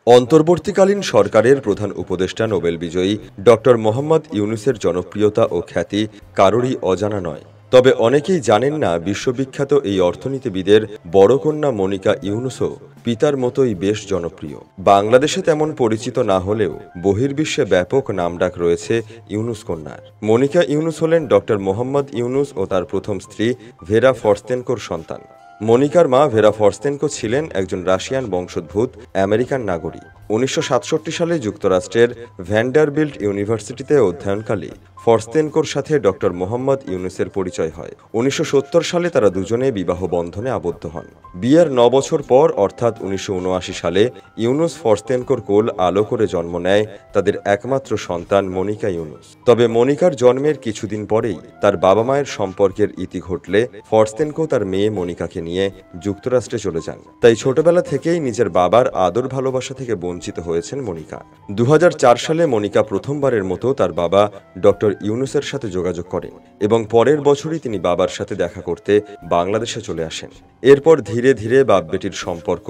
অন্তর্বর্তীকালীন সরকারের প্রধান উপদেষ্টা নোবেল বিজয়ী ডক্টর মোহাম্মদ ইউনূসের জনপ্রিয়তা ও খ্যাতি কারোরই অজানা নয়। তবে অনেকেই জানেন না বিশ্ববিখ্যাত এই অর্থনীতিবিদের বড় কন্যা মনিকা ইউনূসও পিতার মতোই বেশ জনপ্রিয়। বাংলাদেশে তেমন পরিচিত না হলেও বহির্বিশ্বে ব্যাপক নামডাক রয়েছে ইউনূস কন্যার। মনিকা ইউনূস হলেন ডক্টর মোহাম্মদ ইউনূস ও তার প্রথম স্ত্রী ভেরা ফরস্তেনকোর সন্তান। মনিকার মা ভেরা ফরস্তেনকো ছিলেন একজন রাশিয়ান বংশোদ্ভূত আমেরিকান নাগরিক। ১৯৬৭ সালে যুক্তরাষ্ট্রের ভ্যান্ডারবিল্ট ইউনিভার্সিটিতে অধ্যয়নকালে ফরস্তেনকোর সাথে ডক্টর মোহাম্মদ ইউনূসের পরিচয় হয়। ১৯৭০ সালে তারা দুজনে বিবাহ বন্ধনে আবদ্ধ হন। বিয়ের ৯ বছর পর অর্থাৎ ১৯৭৯ সালে ইউনূস ফরস্তেনকোর কোল আলো করে জন্ম নেয় তাদের একমাত্র সন্তান মনিকা ইউনূস। তবে মনিকার জন্মের কিছুদিন পরেই তার বাবা মায়ের সম্পর্কের ইতি ঘটলে ফরস্তেনকো তার মেয়ে মনিকাকে নিয়ে যুক্তরাষ্ট্রে চলে যান। তাই ছোটবেলা থেকেই নিজের বাবার আদর ভালোবাসা থেকে বঞ্চিত হয়েছেন মনিকা। ২০০৪ সালে মনিকা প্রথমবারের মতো তার বাবা ডক্টর ইউনূসের সাথে যোগাযোগ করেন এবং পরের বছরই তিনি বাবার সাথে দেখা করতে বাংলাদেশে চলে আসেন। এরপর ধীরে ধীরে বাপ বেটির সম্পর্ক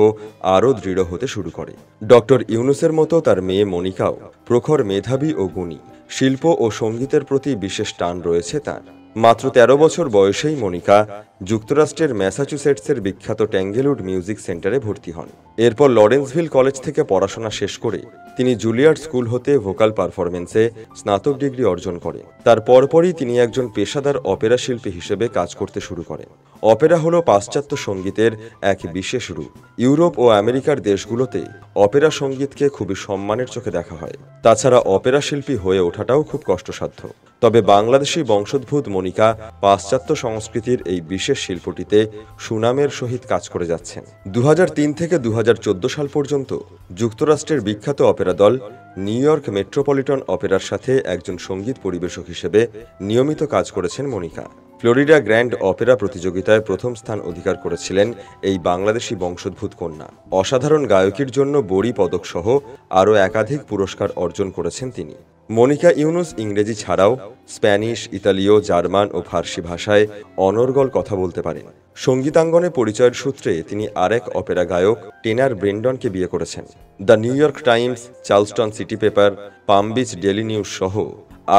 আরও দৃঢ় হতে শুরু করে। ডক্টর ইউনূসের মতো তার মেয়ে মনিকাও প্রখর মেধাবী ও গুণী। শিল্প ও সঙ্গীতের প্রতি বিশেষ টান রয়েছে তার। মাত্র ১৩ বছর বয়সেই মনিকা যুক্তরাষ্ট্রের ম্যাসাচুসেটসের বিখ্যাত ট্যাঙ্গেলউড মিউজিক সেন্টারে ভর্তি হন। এরপর লরেন্সভিল কলেজ থেকে পড়াশোনা শেষ করে তিনি জুলিয়ার্ড স্কুল হতে ভোকাল পারফরমেন্সে স্নাতক ডিগ্রি অর্জন করেন। তার পরপরই তিনি একজন পেশাদার অপেরা শিল্পী হিসেবে কাজ করতে শুরু করেন। অপেরা হলো পাশ্চাত্য সঙ্গীতের এক বিশেষ রূপ। ইউরোপ ও আমেরিকার দেশগুলোতে অপেরা সঙ্গীতকে খুবই সম্মানের চোখে দেখা হয়। তাছাড়া অপেরা শিল্পী হয়ে ওঠাটাও খুব কষ্টসাধ্য। তবে বাংলাদেশি বংশোদ্ভূত মনিকা পাশ্চাত্য সংস্কৃতির এই বিশেষ শিল্পটিতে সুনামের সহিত কাজ করে যাচ্ছেন। ২০০৩ থেকে ২০১৪ সাল পর্যন্ত যুক্তরাষ্ট্রের বিখ্যাত অপেরা দল নিউ ইয়র্ক মেট্রোপলিটন অপেরার সাথে একজন সঙ্গীত পরিবেশক হিসেবে নিয়মিত কাজ করেছেন মনিকা। ফ্লোরিডা গ্র্যান্ড অপেরা প্রতিযোগিতায় প্রথম স্থান অধিকার করেছিলেন এই বাংলাদেশি বংশোদ্ভূত কন্যা। অসাধারণ গায়কির জন্য বড়ি পদক সহ আরও একাধিক পুরস্কার অর্জন করেছেন তিনি। মনিকা ইউনূস ইংরেজি ছাড়াও স্প্যানিশ, ইতালীয়, জার্মান ও ফার্সি ভাষায় অনর্গল কথা বলতে পারেন। সঙ্গীতাঙ্গনে পরিচয়ের সূত্রে তিনি আরেক অপেরা গায়ক টেনার ব্রেন্ডনকে বিয়ে করেছেন। The new York Times, Charleston city paper, palm beach daily news সহ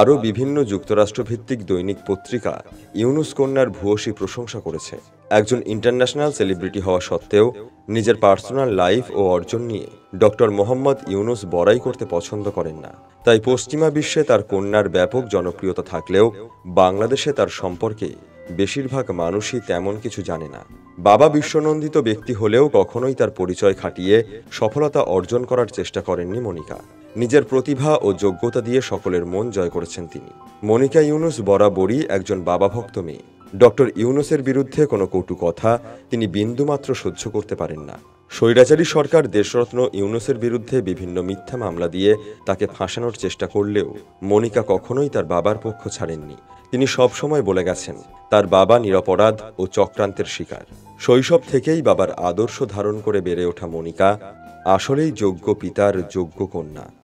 আরও বিভিন্ন যুক্তরাষ্ট্রভিত্তিক দৈনিক পত্রিকা ইউনূস কন্যার ভূয়সী প্রশংসা করেছে। একজন ইন্টারন্যাশনাল সেলিব্রিটি হওয়া সত্ত্বেও নিজের পার্সোনাল লাইফ ও অর্জন নিয়ে ডক্টর মোহাম্মদ ইউনূস বড়াই করতে পছন্দ করেন না। তাই পশ্চিমা বিশ্বে তার কন্যার ব্যাপক জনপ্রিয়তা থাকলেও বাংলাদেশে তার সম্পর্কে বেশিরভাগ মানুষই তেমন কিছু জানে না। বাবা বিশ্বনন্দিত ব্যক্তি হলেও কখনোই তার পরিচয় খাটিয়ে সফলতা অর্জন করার চেষ্টা করেননি মনিকা। নিজের প্রতিভা ও যোগ্যতা দিয়ে সকলের মন জয় করেছেন তিনি। মনিকা ইউনূস বরাবরই একজন বাবাভক্ত মেয়ে। ডক্টর ইউনূসের বিরুদ্ধে কোনো কটু কথা তিনি বিন্দুমাত্র সহ্য করতে পারেন না। স্বৈরাচারী সরকার দেশরত্ন ইউনূসের বিরুদ্ধে বিভিন্ন মিথ্যা মামলা দিয়ে তাকে ফাঁসানোর চেষ্টা করলেও মনিকা কখনোই তার বাবার পক্ষ ছাড়েননি। তিনি সবসময় বলে গেছেন তার বাবা নিরপরাধ ও চক্রান্তের শিকার। শৈশব থেকেই বাবার আদর্শ ধারণ করে বেড়ে ওঠা মনিকা আসলেই যোগ্য পিতার যোগ্য কন্যা।